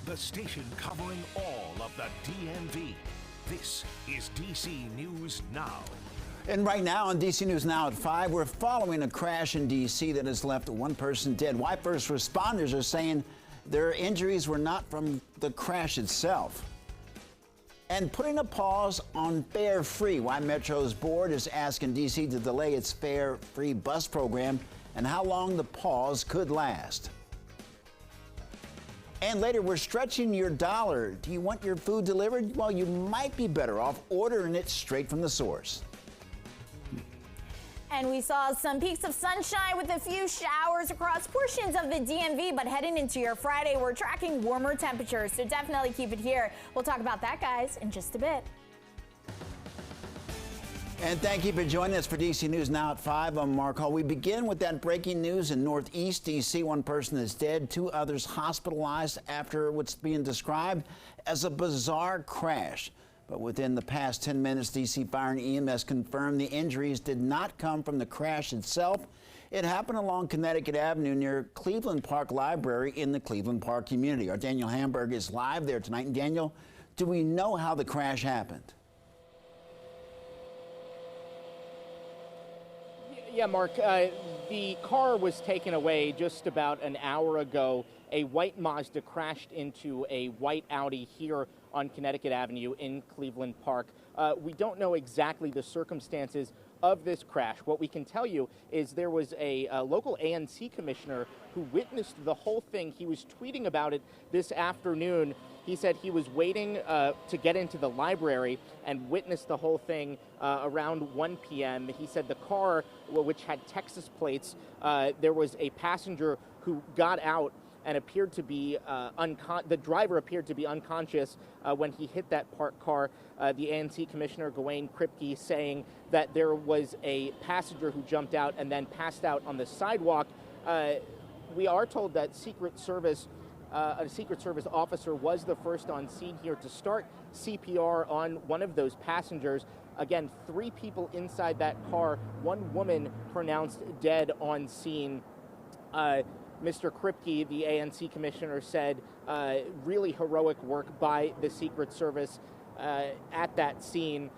the station covering all of the DMV. This is DC News Now. And right now on DC News Now at 5, we're following a crash in DC that has left one person dead. Why first responders are saying their injuries were not from the crash itself. And putting a pause on fare free. Why Metro's board is asking DC to delay its fare free bus program and how long the pause could last. And later, we're stretching your dollar. Do you want your food delivered? Well, you might be better off ordering it straight from the source. And we saw some peaks of sunshine with a few showers across portions of the DMV, but heading into your Friday, we're tracking warmer temperatures, so definitely keep it here. We'll talk about that, guys, in just a bit. And thank you for joining us for DC News Now at 5. I'm Mark Hall. We begin with that breaking news in Northeast DC. One person is dead, 2 others hospitalized after what's being described as a bizarre crash. But within the past 10 minutes, DC Fire and EMS confirmed the injuries did not come from the crash itself. It happened along Connecticut Avenue near Cleveland Park Library in the Cleveland Park community. Our Daniel Hamburg is live there tonight. And Daniel, do we know how the crash happened? Yeah, Mark, the car was taken away just about an hour ago. A white Mazda crashed into a white Audi here on Connecticut Avenue in Cleveland Park. We don't know exactly the circumstances of this crash. What we can tell you is there was a local ANC commissioner who witnessed the whole thing. He was tweeting about it this afternoon. He said he was waiting to get into the library and witnessed the whole thing around 1 p.m. He said the car, which had Texas plates, there was a passenger who got out and appeared to be the driver appeared to be unconscious when he hit that parked car. The ANC Commissioner, Gawain Kripke, saying that there was a passenger who jumped out and then passed out on the sidewalk. We are told that a Secret Service officer was the first on scene here to start CPR on one of those passengers. Again, 3 people inside that car, 1 woman pronounced dead on scene. Mr. Kripke, the ANC commissioner, said really heroic work by the Secret Service at that scene.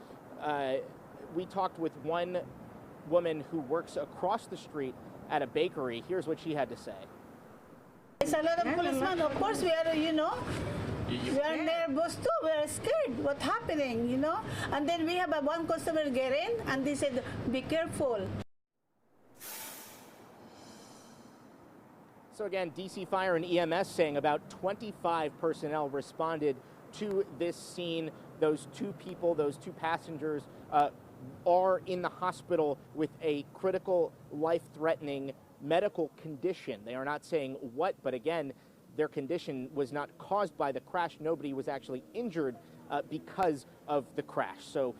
We talked with one woman who works across the street at a bakery. Here's what she had to say. It's a lot of policemen. Of course, we are, we are nervous too. We are scared. What's happening, And then we have one customer get in, and they said, "Be careful." So again, DC Fire and EMS saying about 25 personnel responded to this scene. Those 2 people, those 2 passengers, are in the hospital with a critical, life-threatening medical condition. They are not saying what, but again, their condition was not caused by the crash. Nobody was actually injured because of the crash. So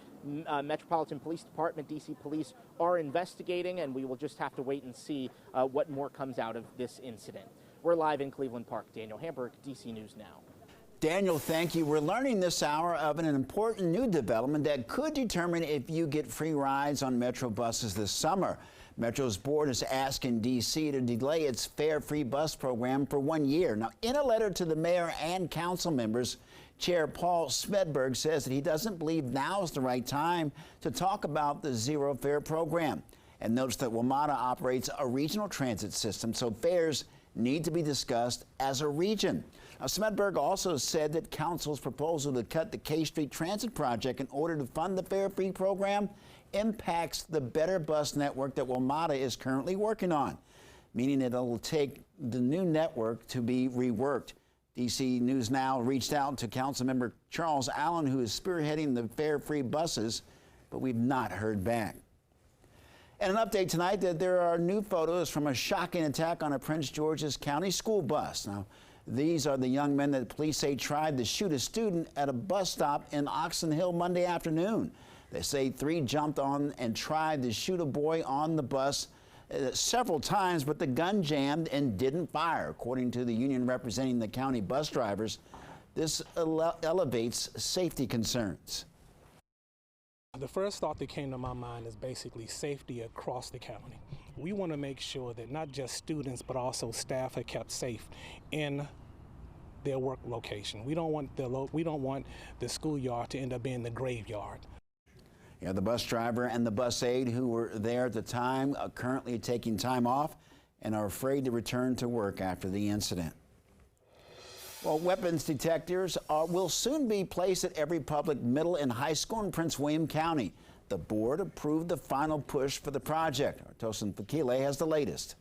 Metropolitan Police Department, DC Police are investigating, and we will just have to wait and see what more comes out of this incident. We're live in Cleveland Park. Daniel Hamburg, DC News Now. Daniel, thank you. We're learning this hour of an important new development that could determine if you get free rides on Metro buses this summer. Metro's board is asking D.C. to delay its fare-free bus program for 1 year. Now, in a letter to the mayor and council members, Chair Paul Smedberg says that he doesn't believe now is the right time to talk about the zero fare program, and notes that WMATA operates a regional transit system, so fares need to be discussed as a region. Now, Smedberg also said that council's proposal to cut the K Street Transit project in order to fund the fare-free program impacts the better bus network that WMATA is currently working on, meaning that it will take the new network to be reworked. DC News Now reached out to Councilmember Charles Allen, who is spearheading the fare-free buses, but we've not heard back. And an update tonight that there are new photos from a shocking attack on a Prince George's County school bus. Now, these are the young men that police say tried to shoot a student at a bus stop in Oxon Hill Monday afternoon. They say 3 jumped on and tried to shoot a boy on the bus several times, but the gun jammed and didn't fire. According to the union representing the county bus drivers, this elevates safety concerns. The first thought that came to my mind is basically safety across the county. We want to make sure that not just students but also staff are kept safe in their work location. We don't want the schoolyard to end up being the graveyard. Yeah, the bus driver and the bus aide who were there at the time are currently taking time off and are afraid to return to work after the incident. Well, weapons detectors will soon be placed at every public middle and high school in Prince William County. The board approved the final push for the project. Our Tosin Fakile has the latest.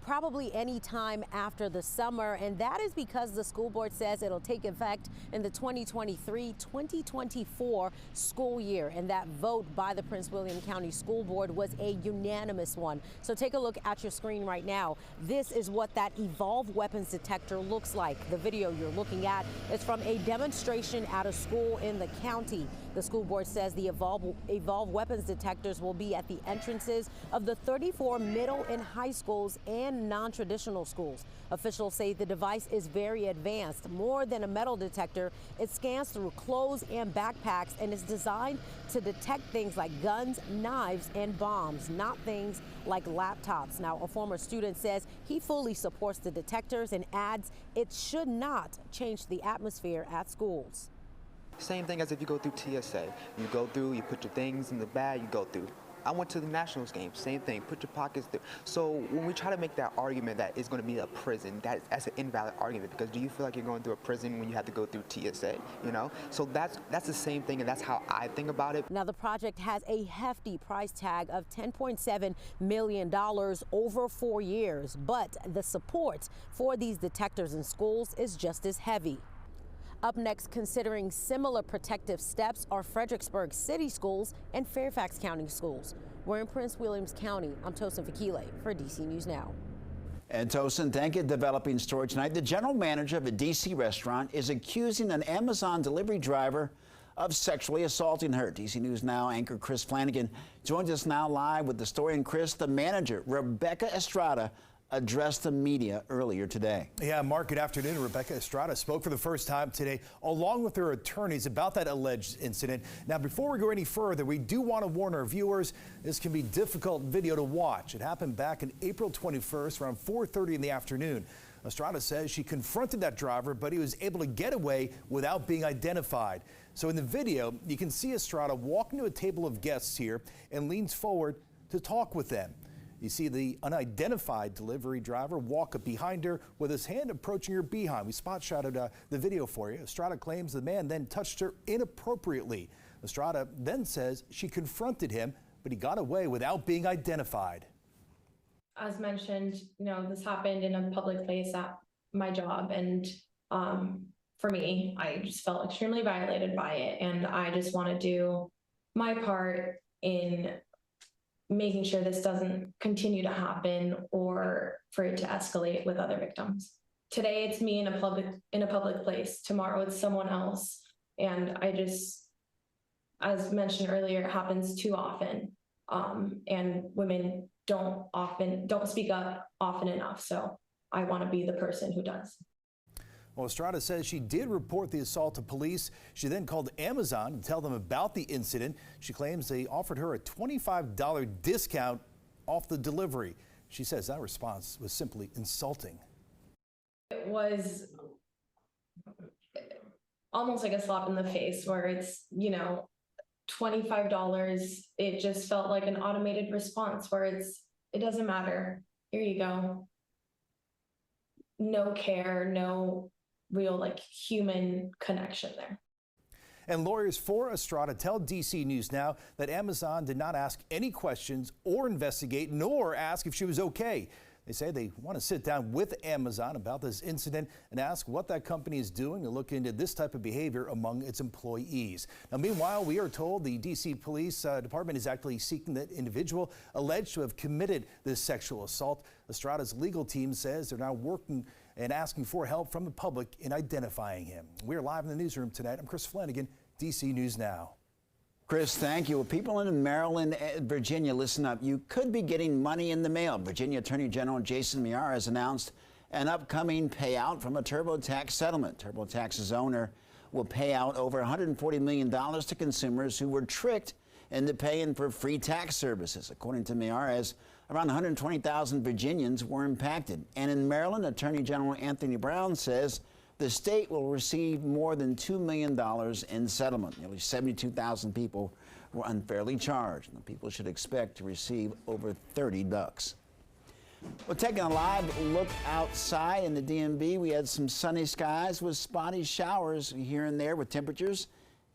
Probably any time after the summer, and that is because the school board says it'll take effect in the 2023-2024 school year, and that vote by the Prince William County School Board was a unanimous one. So take a look at your screen right now. This is what that Evolve weapons detector looks like. The video you're looking at is from a demonstration at a school in the county. The school board says the Evolve weapons detectors will be at the entrances of the 34 middle and high schools and non-traditional schools. Officials say the device is very advanced. More than a metal detector, it scans through clothes and backpacks and is designed to detect things like guns, knives, and bombs, not things like laptops. Now, a former student says he fully supports the detectors and adds it should not change the atmosphere at schools. Same thing as if you go through TSA. You go through, you put your things in the bag, you go through. I went to the Nationals game, same thing, put your pockets through. So when we try to make that argument that it's going to be a prison, that's an invalid argument, because do you feel like you're going through a prison when you have to go through TSA, you know? So that's the same thing, and that's how I think about it. Now, the project has a hefty price tag of $10.7 million over 4 years, but the support for these detectors in schools is just as heavy. Up next, considering similar protective steps are Fredericksburg City Schools and Fairfax County Schools. We're in Prince Williams County. I'm Tosin Fakile for DC News Now. And Tosin, thank you. Developing story tonight. The general manager of a DC restaurant is accusing an Amazon delivery driver of sexually assaulting her. DC News Now anchor Chris Flanagan joins us now live with the story. And Chris, the manager, Rebecca Estrada, addressed the media earlier today. Yeah, Mark, good afternoon. Rebecca Estrada spoke for the first time today, along with her attorneys, about that alleged incident. Now, before we go any further, we do want to warn our viewers, this can be difficult video to watch. It happened back in April 21st, around 4:30 in the afternoon. Estrada says she confronted that driver, but he was able to get away without being identified. So in the video, you can see Estrada walking to a table of guests here and leans forward to talk with them. You see the unidentified delivery driver walk up behind her with his hand approaching her behind. We spot shotted the video for you. Estrada claims the man then touched her inappropriately. Estrada then says she confronted him, but he got away without being identified. As mentioned, this happened in a public place at my job, and for me, I just felt extremely violated by it, and I just want to do my part in making sure this doesn't continue to happen or for it to escalate with other victims. Today it's me in a public place. Tomorrow it's someone else. And I just, as mentioned earlier, it happens too often. And women don't speak up often enough. So I want to be the person who does. Well, Estrada says she did report the assault to police. She then called Amazon to tell them about the incident. She claims they offered her a $25 discount off the delivery. She says that response was simply insulting. It was almost like a slap in the face, where it's, $25. It just felt like an automated response where it doesn't matter. Here you go. No care, no real human connection there. And lawyers for Estrada tell DC News Now that Amazon did not ask any questions or investigate, nor ask if she was okay. They say they want to sit down with Amazon about this incident and ask what that company is doing to look into this type of behavior among its employees. Now, meanwhile, we are told the DC Police Department is actually seeking that individual alleged to have committed this sexual assault. Estrada's legal team says they're now working and asking for help from the public in identifying him. We're live in the newsroom tonight. I'm Chris Flanagan, DC News Now. Chris, thank you. Well, people in Maryland and Virginia, listen up. You could be getting money in the mail. Virginia Attorney General Jason Miyares has announced an upcoming payout from a TurboTax settlement. TurboTax's owner will pay out over $140 million to consumers who were tricked into paying for free tax services. According to Miyares, Around 120,000 Virginians were impacted. And in Maryland, Attorney General Anthony Brown says the state will receive more than $2 million in settlement. Nearly 72,000 people were unfairly charged. And people should expect to receive over 30 ducks. Well, taking a live look outside in the DMV, we had some sunny skies with spotty showers here and there with temperatures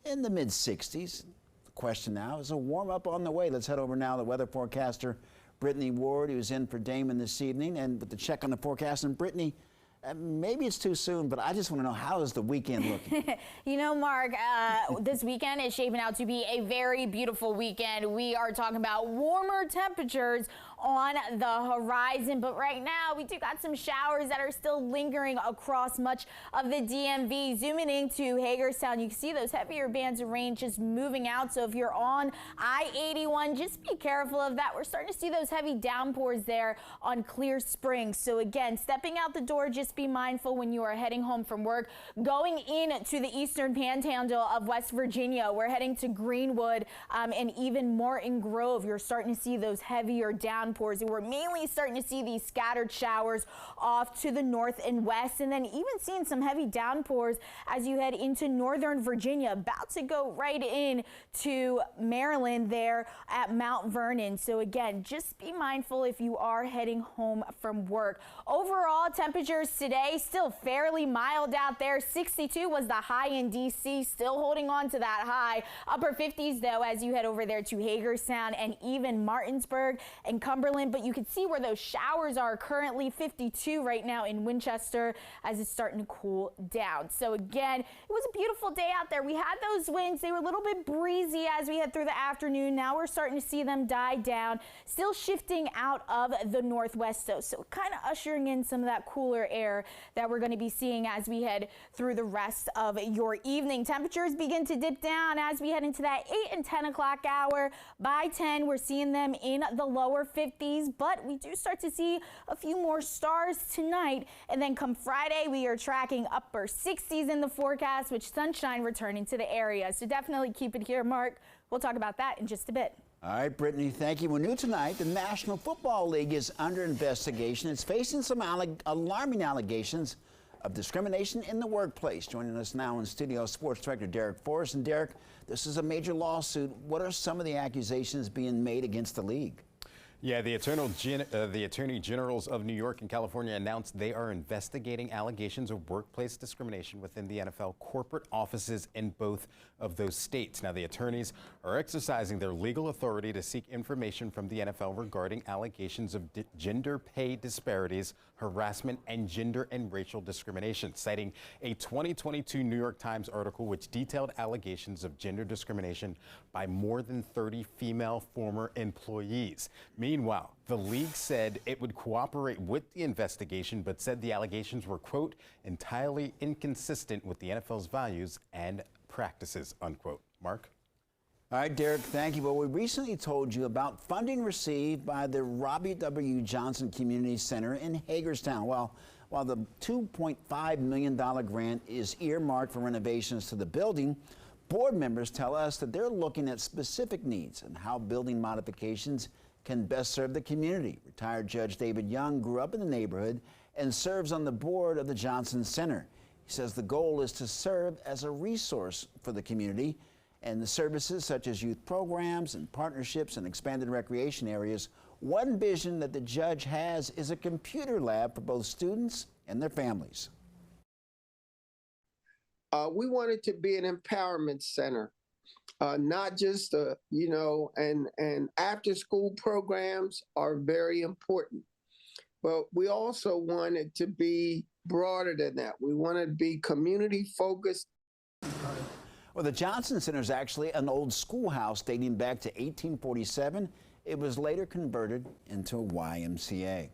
in the mid-60s. The question now is a warm-up on the way. Let's head over now to weather forecaster Brittany Ward, who's in for Damon this evening. And with the check on the forecast, and Brittany, maybe it's too soon, but I just want to know, how is the weekend looking? You know, Mark, this weekend is shaping out to be a very beautiful weekend. We are talking about warmer temperatures on the horizon, but right now we do got some showers that are still lingering across much of the DMV. Zooming into Hagerstown, you can see those heavier bands of rain just moving out. So if you're on I-81, just be careful of that. We're starting to see those heavy downpours there on Clear Springs. So again, stepping out the door, just be mindful when you are heading home from work. Going into the eastern panhandle of West Virginia, we're heading to Greenwood and even Morton Grove. You're starting to see those heavier downpours. We're mainly starting to see these scattered showers off to the north and west, and then even seeing some heavy downpours as you head into northern Virginia, about to go right in to Maryland there at Mount Vernon. So again, just be mindful if you are heading home from work. Overall temperatures today still fairly mild out there. 62 was the high in DC, still holding on to that high. Upper 50s though as you head over there to Hagerstown and even Martinsburg and Cumberland, but you can see where those showers are currently. 52 right now in Winchester as it's starting to cool down. So again, it was a beautiful day out there. We had those winds. They were a little bit breezy as we head through the afternoon. Now we're starting to see them die down, still shifting out of the northwest though. So kind of ushering in some of that cooler air that we're going to be seeing as we head through the rest of your evening. Temperatures begin to dip down as we head into that 8 and 10 o'clock hour. By 10, we're seeing them in the lower 50s, but we do start to see a few more stars tonight. And then come Friday, we are tracking upper 60s in the forecast, with sunshine returning to the area. So definitely keep it here, Mark. We'll talk about that in just a bit. All right, Brittany, thank you. Well, new tonight, the National Football League is under investigation. It's facing some alarming allegations of discrimination in the workplace. Joining us now in studio, Sports Director Derek Forrest. And Derek, this is a major lawsuit. What are some of the accusations being made against the league? Yeah, the Attorney Generals of New York and California announced they are investigating allegations of workplace discrimination within the NFL corporate offices in both of those states. Now, the attorneys are exercising their legal authority to seek information from the NFL regarding allegations of gender pay disparities, harassment, and gender and racial discrimination, citing a 2022 New York Times article which detailed allegations of gender discrimination by more than 30 female former employees. Meanwhile, the league said it would cooperate with the investigation, but said the allegations were, quote, entirely inconsistent with the NFL's values and practices, unquote. Mark? All right, Derek, thank you. Well, we recently told you about funding received by the Robbie W. Johnson Community Center in Hagerstown. While the $2.5 million grant is earmarked for renovations to the building, board members tell us that they're looking at specific needs and how building modifications can best serve the community. Retired Judge David Young grew up in the neighborhood and serves on the board of the Johnson Center. He says the goal is to serve as a resource for the community, and the services such as youth programs and partnerships and expanded recreation areas. One vision that the judge has is a computer lab for both students and their families. We want it to be an empowerment center, not just, and after school programs are very important, but we also want it to be broader than that. We want it to be community focused. Well, the Johnson Center is actually an old schoolhouse dating back to 1847. It was later converted into a YMCA.